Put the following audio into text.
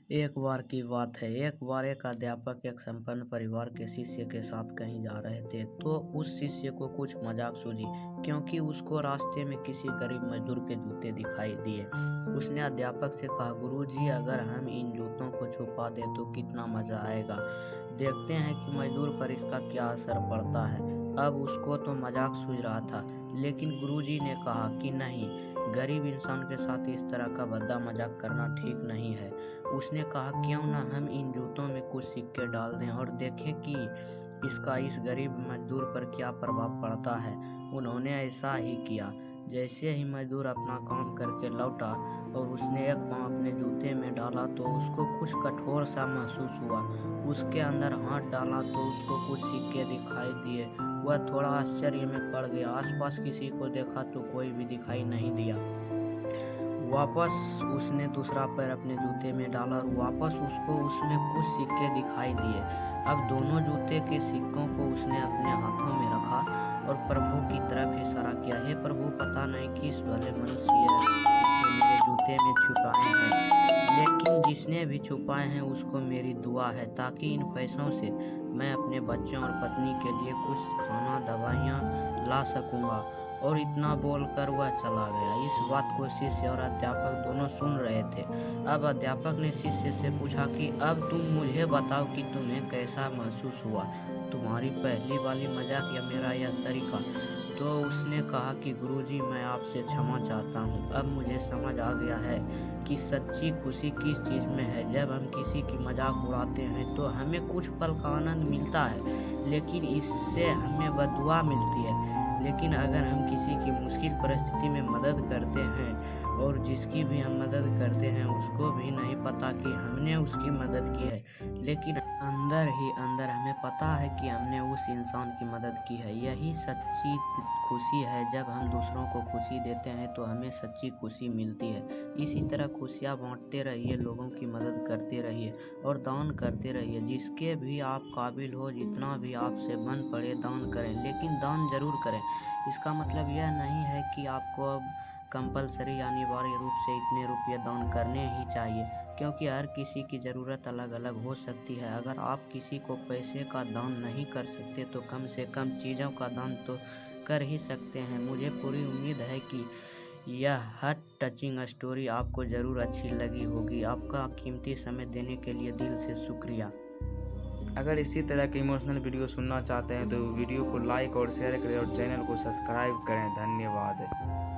एक बार की बात है। एक बार एक अध्यापक एक संपन्न परिवार के शिष्य के साथ कहीं जा रहे थे, तो उस शिष्य को कुछ मजाक सूझी, क्योंकि उसको रास्ते में किसी गरीब मजदूर के जूते दिखाई दिए। उसने अध्यापक से कहा, गुरुजी, अगर हम इन जूतों को छुपा दें तो कितना मजा आएगा। देखते हैं कि मजदूर पर इसका क्या असर पड़ता है। अब उसको तो मजाक सूझ रहा था, लेकिन गुरुजी ने कहा कि नहीं, गरीब इंसान के साथ इस तरह का भद्दा मजाक करना ठीक नहीं है। उसने कहा, क्यों ना हम इन जूतों में कुछ सिक्के डाल दें और देखें कि इसका इस गरीब मजदूर पर क्या प्रभाव पड़ता है। उन्होंने ऐसा ही किया। जैसे ही मजदूर अपना काम करके लौटा और उसने एक पाँव अपने जूते में डाला तो उसको कुछ कठोर सा महसूस हुआ। उसके अंदर हाथ डाला तो उसको कुछ सिक्के दिखाई दिए। वह थोड़ा आश्चर्य में पड़ गया। आसपास किसी को देखा तो कोई भी दिखाई नहीं दिया। वापस उसने दूसरा पैर अपने जूते में डाला और वापस उसको उसमें कुछ सिक्के दिखाई दिए। अब दोनों जूते के सिक्कों को उसने अपने हाथों में रखा और प्रभु की तरफ इशारा किया, हे प्रभु, पता नहीं किस भले मनुष्य ये सिक्के मेरे जूते में छुपाए हैं, लेकिन जिसने भी छुपाए हैं उसको मेरी दुआ है, ताकि इन पैसों से मैं अपने बच्चों और पत्नी के लिए कुछ खाना दवाइयाँ ला सकूँगा। और इतना बोलकर वह चला गया। इस बात को शिष्य और अध्यापक दोनों सुन रहे थे। अब अध्यापक ने शिष्य से पूछा कि अब तुम मुझे बताओ कि तुम्हें कैसा महसूस हुआ, तुम्हारी पहली वाली मजाक या मेरा यह तरीका। तो उसने कहा कि गुरुजी, मैं आपसे क्षमा चाहता हूँ। अब मुझे समझ आ गया है कि सच्ची खुशी किस चीज़ में है। जब हम किसी की मजाक उड़ाते हैं तो हमें कुछ पल का आनंद मिलता है, लेकिन इससे हमें बददुआ मिलती है। लेकिन अगर हम किसी की मुश्किल परिस्थिति में मदद करते हैं और जिसकी भी हम मदद करते हैं उसको भी नहीं पता कि हमने उसकी मदद की है, लेकिन अंदर ही अंदर हमें पता है कि हमने उस इंसान की मदद की है। यही सच्ची खुशी है। जब हम दूसरों को खुशी देते हैं तो हमें सच्ची खुशी मिलती है। इसी तरह खुशियाँ बांटते रहिए, लोगों की मदद करते रहिए और दान करते रहिए। जिसके भी आप काबिल हो, जितना भी आपसे बन पड़े, दान करें, लेकिन दान जरूर करें। इसका मतलब यह नहीं है कि आपको अब कंपलसरी अनिवार्य रूप से इतने रुपये दान करने ही चाहिए, क्योंकि हर किसी की ज़रूरत अलग अलग हो सकती है। अगर आप किसी को पैसे का दान नहीं कर सकते तो कम से कम चीज़ों का दान तो कर ही सकते हैं। मुझे पूरी उम्मीद है कि यह हार्ट टचिंग स्टोरी आपको ज़रूर अच्छी लगी होगी। आपका कीमती समय देने के लिए दिल से शुक्रिया। अगर इसी तरह के इमोशनल वीडियो सुनना चाहते हैं तो वीडियो को लाइक और शेयर करें और चैनल को सब्सक्राइब करें। धन्यवाद।